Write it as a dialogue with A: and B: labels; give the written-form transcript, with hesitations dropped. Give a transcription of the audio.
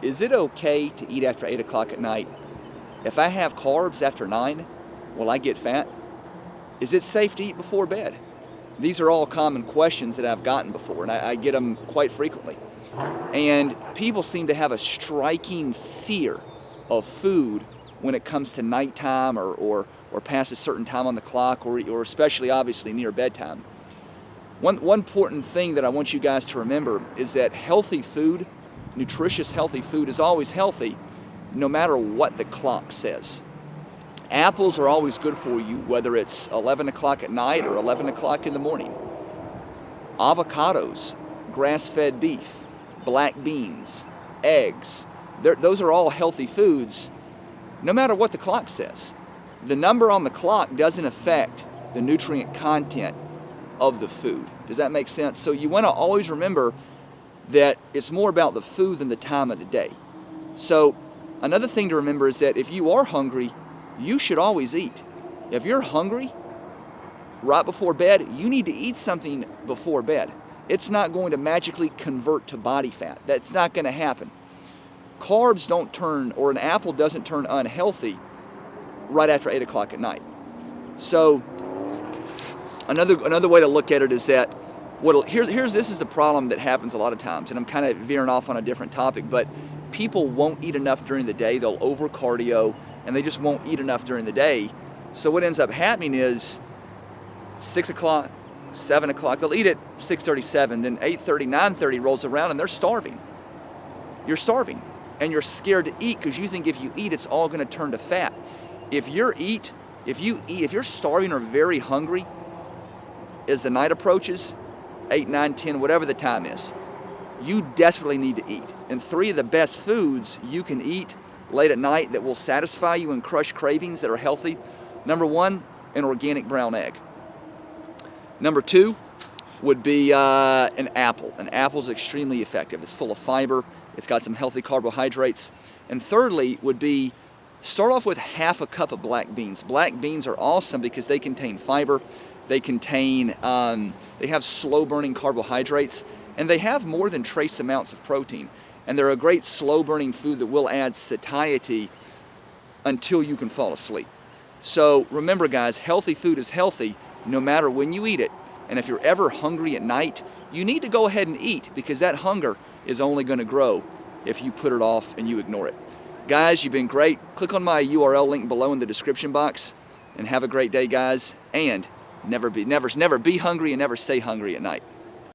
A: Is it okay to eat after 8 o'clock at night? If I have carbs after 9, will I get fat? Is it safe to eat before bed? These are all common questions that I've gotten before, and I get them quite frequently. And people seem to have a striking fear of food when it comes to nighttime or past a certain time on the clock, or especially obviously near bedtime. One important thing that I want you guys to remember is that healthy food, nutritious healthy food, is always healthy no matter what the clock says. Apples are always good for you, whether it's 11 o'clock at night or 11 o'clock in the morning. Avocados, grass-fed beef, black beans, eggs, those are all healthy foods no matter what the clock says. The number on the clock doesn't affect the nutrient content of the food. Does that make sense? So you want to always remember that it's more about the food than the time of the day. So another thing to remember is that if you are hungry, you should always eat. If you're hungry right before bed, you need to eat something before bed. It's not going to magically convert to body fat. That's not going to happen. Carbs don't turn, or an apple doesn't turn unhealthy right after 8 o'clock at night. So another way to look at it is that this is the problem that happens a lot of times, and I'm kind of veering off on a different topic, but people won't eat enough during the day. They'll over cardio and they just won't eat enough during the day. So what ends up happening is 6 o'clock, 7 o'clock, they'll eat at 6:37, then 8:30, 9:30 rolls around and they're starving. You're starving and you're scared to eat because you think if you eat, it's all going to turn to fat. If you're starving or very hungry as the night approaches, 8, 9, 10, whatever the time is, you desperately need to eat. And 3 of the best foods you can eat late at night that will satisfy you and crush cravings that are healthy. Number 1, an organic brown egg. Number 2 would be an apple. An apple is extremely effective. It's full of fiber. It's got some healthy carbohydrates. And thirdly would be start off with half a cup of black beans. Black beans are awesome because they contain fiber. They have slow burning carbohydrates, and they have more than trace amounts of protein. And they're a great slow burning food that will add satiety until you can fall asleep. So remember guys, healthy food is healthy no matter when you eat it. And if you're ever hungry at night, you need to go ahead and eat because that hunger is only going to grow if you put it off and you ignore it. Guys, you've been great. Click on my URL link below in the description box and have a great day, guys. And never be hungry and never stay hungry at night.